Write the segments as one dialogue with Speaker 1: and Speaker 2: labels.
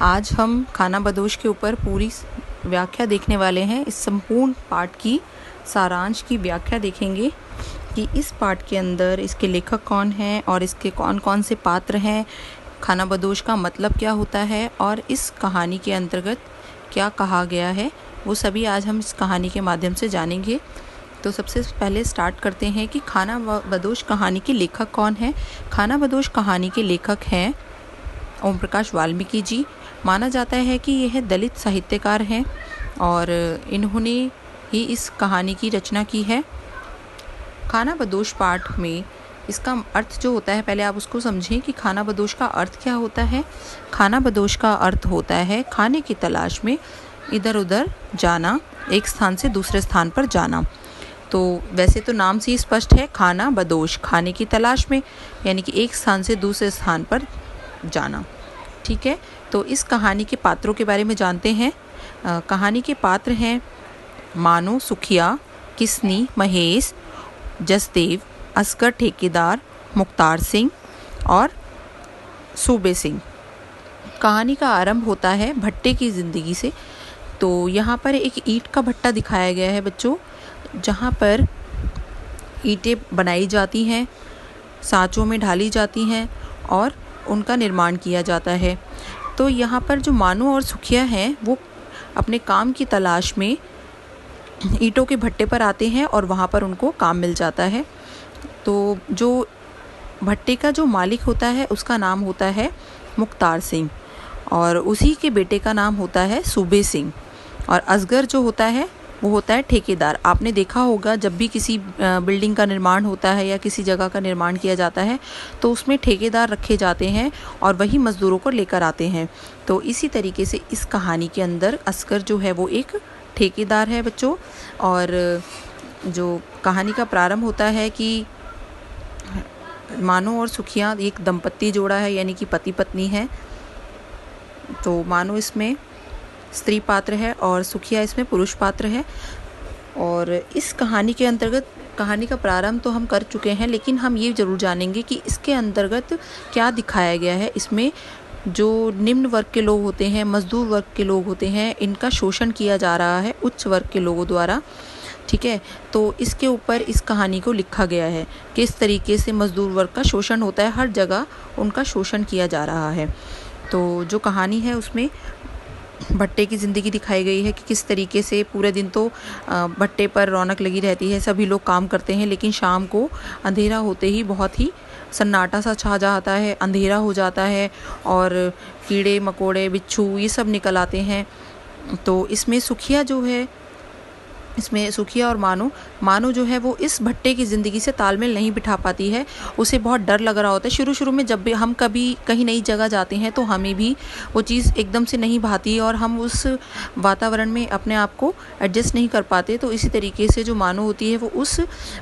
Speaker 1: आज हम खाना बदोश के ऊपर पूरी व्याख्या देखने वाले हैं। इस संपूर्ण पाठ की सारांश की व्याख्या देखेंगे कि इस पाठ के अंदर इसके लेखक कौन हैं और इसके कौन कौन से पात्र हैं, खाना बदोश का मतलब क्या होता है और इस कहानी के अंतर्गत क्या कहा गया है, वो सभी आज हम इस कहानी के माध्यम से जानेंगे। तो सबसे पहले स्टार्ट करते हैं कि खाना बदोश कहानी के लेखक कौन हैं। खाना बदोश कहानी के लेखक हैं ओम प्रकाश वाल्मीकि जी। माना जाता है कि यह दलित साहित्यकार हैं और इन्होंने ही इस कहानी की रचना की है। खाना बदोश पाठ में इसका अर्थ जो होता है, पहले आप उसको समझें कि खाना बदोश का अर्थ क्या होता है। खाना बदोश का अर्थ होता है खाने की तलाश में इधर उधर जाना, एक स्थान से दूसरे स्थान पर जाना। तो वैसे तो नाम से ही स्पष्ट है, खाना बदोश, खाने की तलाश में, यानी कि एक स्थान से दूसरे स्थान पर जाना। ठीक है, तो इस कहानी के पात्रों के बारे में जानते हैं। कहानी के पात्र हैं मानो, सुखिया, किसनी, महेश, जसदेव, असगर ठेकेदार, मुख्तार सिंह और सूबे सिंह। कहानी का आरंभ होता है भट्टे की ज़िंदगी से। तो यहाँ पर एक ईंट का भट्टा दिखाया गया है बच्चों, जहाँ पर ईंटें बनाई जाती हैं, सांचों में ढाली जाती हैं और उनका निर्माण किया जाता है। तो यहाँ पर जो मानो और सुखिया हैं वो अपने काम की तलाश में ईंटों के भट्टे पर आते हैं और वहाँ पर उनको काम मिल जाता है। तो जो भट्टे का जो मालिक होता है उसका नाम होता है मुख्तार सिंह और उसी के बेटे का नाम होता है सूबे सिंह। और असगर जो होता है वो होता है ठेकेदार। आपने देखा होगा जब भी किसी बिल्डिंग का निर्माण होता है या किसी जगह का निर्माण किया जाता है तो उसमें ठेकेदार रखे जाते हैं और वही मज़दूरों को लेकर आते हैं। तो इसी तरीके से इस कहानी के अंदर असगर जो है वो एक ठेकेदार है बच्चों। और जो कहानी का प्रारंभ होता है कि मानो और सुखिया एक दंपत्ति जोड़ा है, यानी कि पति पत्नी है। तो मानो इसमें स्त्री पात्र है और सुखिया इसमें पुरुष पात्र है। और इस कहानी के अंतर्गत कहानी का प्रारंभ तो हम कर चुके हैं, लेकिन हम ये ज़रूर जानेंगे कि इसके अंतर्गत क्या दिखाया गया है। इसमें जो निम्न वर्ग के लोग होते हैं, मजदूर वर्ग के लोग होते हैं, इनका शोषण किया जा रहा है उच्च वर्ग के लोगों द्वारा। ठीक है, तो इसके ऊपर इस कहानी को लिखा गया है, किस तरीके से मजदूर वर्ग का शोषण होता है, हर जगह उनका शोषण किया जा रहा है। तो जो कहानी है उसमें भट्टे की ज़िंदगी दिखाई गई है कि किस तरीके से पूरे दिन तो भट्टे पर रौनक लगी रहती है, सभी लोग काम करते हैं, लेकिन शाम को अंधेरा होते ही बहुत ही सन्नाटा सा छा जाता है, अंधेरा हो जाता है और कीड़े मकोड़े, बिच्छू ये सब निकल आते हैं। तो इसमें सुखिया जो है, इसमें सुखिया और मानो जो है वो इस भट्टे की ज़िंदगी से तालमेल नहीं बिठा पाती है। उसे बहुत डर लग रहा होता है। शुरू में जब भी हम कभी कहीं नई जगह जाते हैं तो हमें भी वो चीज़ एकदम से नहीं भाती और हम उस वातावरण में अपने आप को एडजस्ट नहीं कर पाते। तो इसी तरीके से जो मानो होती है वो उस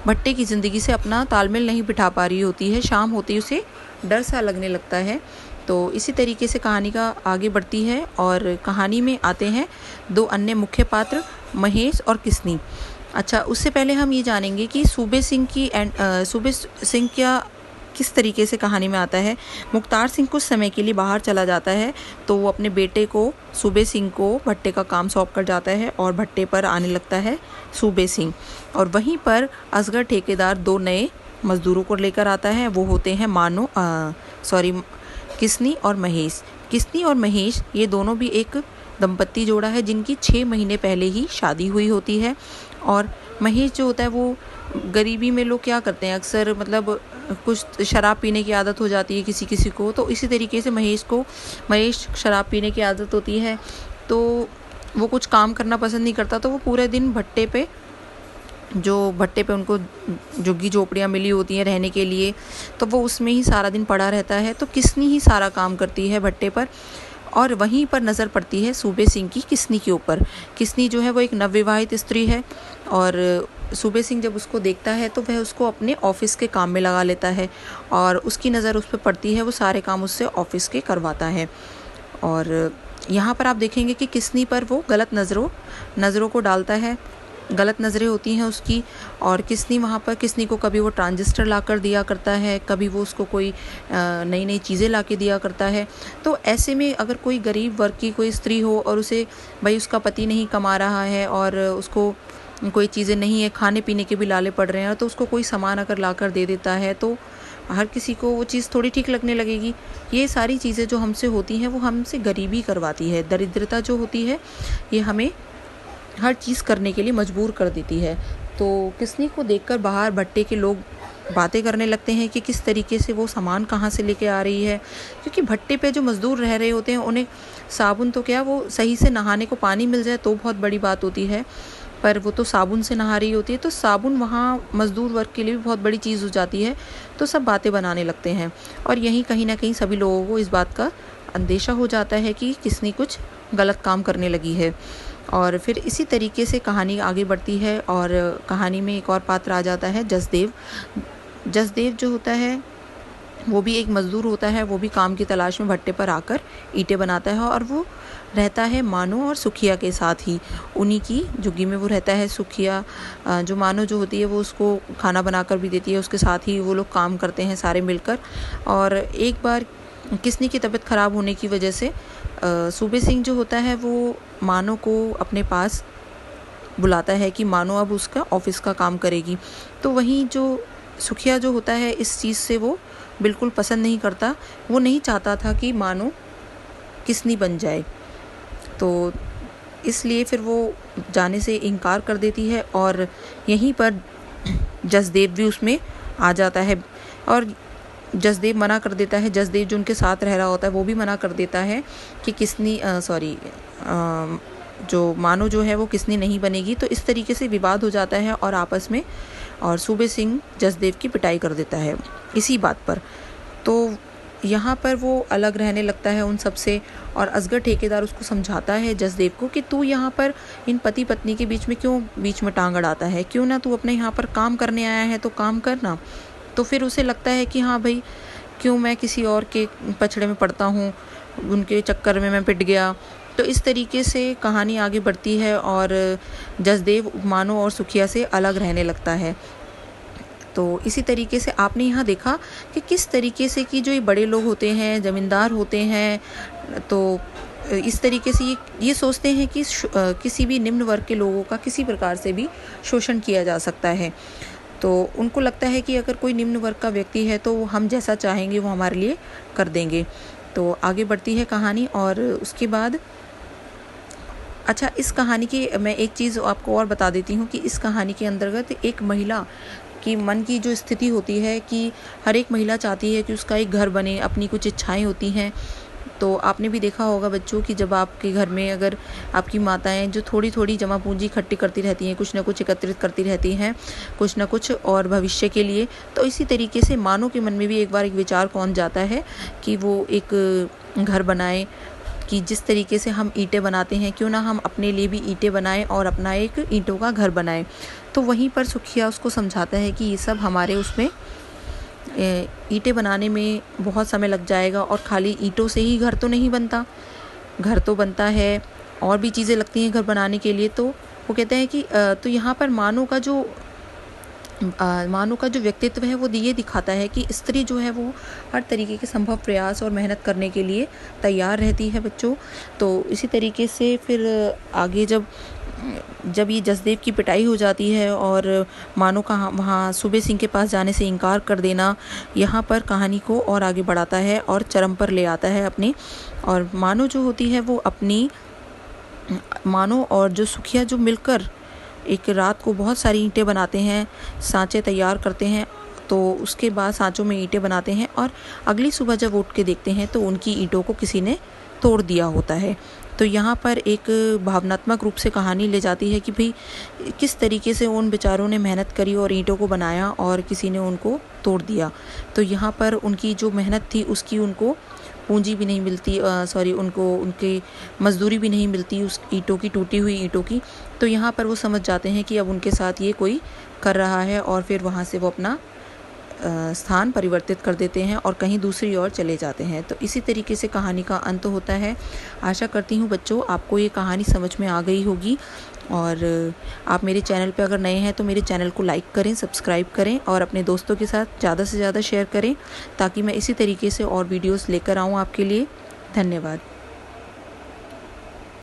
Speaker 1: भट्टे की ज़िंदगी से अपना तालमेल नहीं बिठा पा रही होती है। शाम होती उसे डर सा लगने लगता है। तो इसी तरीके से कहानी का आगे बढ़ती है और कहानी में आते हैं दो अन्य मुख्य पात्र, महेश और किसनी। अच्छा, उससे पहले हम ये जानेंगे कि सूबे सिंह क्या किस तरीके से कहानी में आता है। मुख्तार सिंह कुछ समय के लिए बाहर चला जाता है तो वो अपने बेटे को, सूबे सिंह को, भट्टे का काम सौंप कर जाता है और भट्टे पर आने लगता है सूबे सिंह। और वहीं पर असगर ठेकेदार दो नए मज़दूरों को लेकर आता है। वो होते हैं किसनी और महेश। किसनी और महेश ये दोनों भी एक दंपत्ति जोड़ा है जिनकी 6 महीने पहले ही शादी हुई होती है। और महेश जो होता है वो गरीबी में लोग क्या करते हैं, अक्सर मतलब कुछ शराब पीने की आदत हो जाती है किसी किसी को। तो इसी तरीके से महेश शराब पीने की आदत होती है, तो वो कुछ काम करना पसंद नहीं करता। तो वो पूरे दिन भट्टे पे उनको झुग्गी झोपड़ियाँ मिली होती हैं रहने के लिए, तो वो उसमें ही सारा दिन पड़ा रहता है। तो किसनी ही सारा काम करती है भट्टे पर और वहीं पर नज़र पड़ती है सूबे सिंह की किसनी के ऊपर। किसनी जो है वो एक नवविवाहित स्त्री है और सूबे सिंह जब उसको देखता है तो वह उसको अपने ऑफिस के काम में लगा लेता है और उसकी नज़र उस पर पड़ती है, वो सारे काम उससे ऑफिस के करवाता है। और यहाँ पर आप देखेंगे कि किसनी पर वो गलत नज़रों को डालता है गलत नज़रें होती हैं उसकी, और किसनी वहाँ पर किसनी को कभी वो ट्रांजिस्टर ला कर दिया करता है, कभी वो उसको कोई नई नई चीज़ें ला के दिया करता है। तो ऐसे में अगर कोई गरीब वर्ग की कोई स्त्री हो और उसे भाई उसका पति नहीं कमा रहा है और उसको कोई चीज़ें नहीं है, खाने पीने के भी लाले पड़ रहे हैं, तो उसको कोई सामान अगर ला कर दे देता है तो हर किसी को वो चीज़ थोड़ी ठीक लगने लगेगी। ये सारी चीज़ें जो हमसे होती हैं वो हमसे गरीबी करवाती है। दरिद्रता जो होती है ये हमें हर चीज़ करने के लिए मजबूर कर देती है। तो किसनी को देखकर बाहर भट्टे के लोग बातें करने लगते हैं कि किस तरीके से वो सामान कहाँ से लेके आ रही है, क्योंकि भट्टे पे जो मज़दूर रह रहे होते हैं उन्हें साबुन तो क्या, वो सही से नहाने को पानी मिल जाए तो बहुत बड़ी बात होती है, पर वो तो साबुन से नहा रही होती है। तो साबुन वहाँ मज़दूर वर्ग के लिए भी बहुत बड़ी चीज़ हो जाती है। तो सब बातें बनाने लगते हैं और यहीं कहीं ना कहीं सभी लोगों को इस बात का अंदेशा हो जाता है कि किसनी कुछ गलत काम करने लगी है। और फिर इसी तरीके से कहानी आगे बढ़ती है और कहानी में एक और पात्र आ जाता है, जसदेव। जसदेव जो होता है वो भी एक मज़दूर होता है, वो भी काम की तलाश में भट्टे पर आकर ईंटें बनाता है और वो रहता है मानो और सुखिया के साथ ही, उन्हीं की झुग्गी में वो रहता है। सुखिया जो मानो जो होती है वो उसको खाना बनाकर भी देती है, उसके साथ ही वो लोग काम करते हैं सारे मिलकर। और एक बार किसनी की तबीयत ख़राब होने की वजह से सूबे सिंह जो होता है वो मानो को अपने पास बुलाता है कि मानो अब उसका ऑफिस का काम करेगी। तो वहीं जो सुखिया जो होता है इस चीज़ से वो बिल्कुल पसंद नहीं करता, वो नहीं चाहता था कि मानो किसनी बन जाए, तो इसलिए फिर वो जाने से इनकार कर देती है और यहीं पर जसदेव भी उसमें आ जाता है और जसदेव मना कर देता है। जसदेव जो उनके साथ रह रहा होता है वो भी मना कर देता है कि किसनी जो मानो जो है वो किसनी नहीं बनेगी। तो इस तरीके से विवाद हो जाता है और आपस में, और सूबे सिंह जसदेव की पिटाई कर देता है इसी बात पर। तो यहाँ पर वो अलग रहने लगता है उन सब से और असगर ठेकेदार उसको समझाता है जसदेव को कि तू यहाँ पर इन पति पत्नी के बीच में क्यों बीच में टांग अड़ाता है, क्यों ना तू अपने यहाँ पर काम करने आया है तो काम करना। तो फिर उसे लगता है कि हाँ भाई, क्यों मैं किसी और के पछड़े में पड़ता हूँ, उनके चक्कर में मैं पिट गया। तो इस तरीके से कहानी आगे बढ़ती है और जसदेव मानो और सुखिया से अलग रहने लगता है। तो इसी तरीके से आपने यहाँ देखा कि किस तरीके से कि जो ये बड़े लोग होते हैं, ज़मींदार होते हैं, तो इस तरीके से ये सोचते हैं कि किसी भी निम्न वर्ग के लोगों का किसी प्रकार से भी शोषण किया जा सकता है। तो उनको लगता है कि अगर कोई निम्न वर्ग का व्यक्ति है तो हम जैसा चाहेंगे वो हमारे लिए कर देंगे। तो आगे बढ़ती है कहानी और उसके बाद अच्छा, इस कहानी की मैं एक चीज़ आपको और बता देती हूँ कि इस कहानी के अंतर्गत एक महिला कि मन की जो स्थिति होती है कि हर एक महिला चाहती है कि उसका एक घर बने, अपनी कुछ इच्छाएं होती हैं। तो आपने भी देखा होगा बच्चों कि जब आपके घर में अगर आपकी माताएं जो थोड़ी थोड़ी जमा पूंजी इकट्ठी करती रहती हैं, कुछ ना कुछ एकत्रित करती रहती हैं, कुछ ना कुछ और भविष्य के लिए, तो इसी तरीके से मानो के मन में भी एक बार एक विचार कौन जाता है कि वो एक घर बनाए, कि जिस तरीके से हम ईंटें बनाते हैं क्यों ना हम अपने लिए भी ईंटें बनाएं और अपना एक ईंटों का घर बनाएं। तो वहीं पर सुखिया उसको समझाता है कि ये सब हमारे उसमें ईंटें बनाने में बहुत समय लग जाएगा और खाली ईंटों से ही घर तो नहीं बनता, घर तो बनता है और भी चीज़ें लगती हैं घर बनाने के लिए। तो वो कहते हैं कि तो यहाँ पर मानो का जो व्यक्तित्व है वो ये दिखाता है कि स्त्री जो है वो हर तरीके के संभव प्रयास और मेहनत करने के लिए तैयार रहती है बच्चों। तो इसी तरीके से फिर आगे जब ये जसदेव की पिटाई हो जाती है और मानो का वहाँ सूबे सिंह के पास जाने से इनकार कर देना, यहाँ पर कहानी को और आगे बढ़ाता है और चरम पर ले आता है अपने। और मानो जो होती है वो अपनी मानो और जो सुखिया जो मिलकर एक रात को बहुत सारी ईंटें बनाते हैं, सांचे तैयार करते हैं। तो उसके बाद सांचों में ईंटें बनाते हैं और अगली सुबह जब उठ के देखते हैं तो उनकी ईंटों को किसी ने तोड़ दिया होता है। तो यहाँ पर एक भावनात्मक रूप से कहानी ले जाती है कि भाई किस तरीके से उन बेचारों ने मेहनत करी और ईंटों को बनाया और किसी ने उनको तोड़ दिया। तो यहाँ पर उनकी जो मेहनत थी उसकी उनको पूंजी भी नहीं मिलती, उनको उनकी मजदूरी भी नहीं मिलती उस ईंटों की, टूटी हुई ईंटों की। तो यहाँ पर वो समझ जाते हैं कि अब उनके साथ ये कोई कर रहा है और फिर वहाँ से वो अपना स्थान परिवर्तित कर देते हैं और कहीं दूसरी ओर चले जाते हैं। तो इसी तरीके से कहानी का अंत होता है। आशा करती हूँ बच्चों आपको ये कहानी समझ में आ गई होगी और आप मेरे चैनल पे अगर नए हैं तो मेरे चैनल को लाइक करें, सब्सक्राइब करें और अपने दोस्तों के साथ ज़्यादा से ज़्यादा शेयर करें, ताकि मैं इसी तरीके से और वीडियोस लेकर आऊँ आपके लिए। धन्यवाद।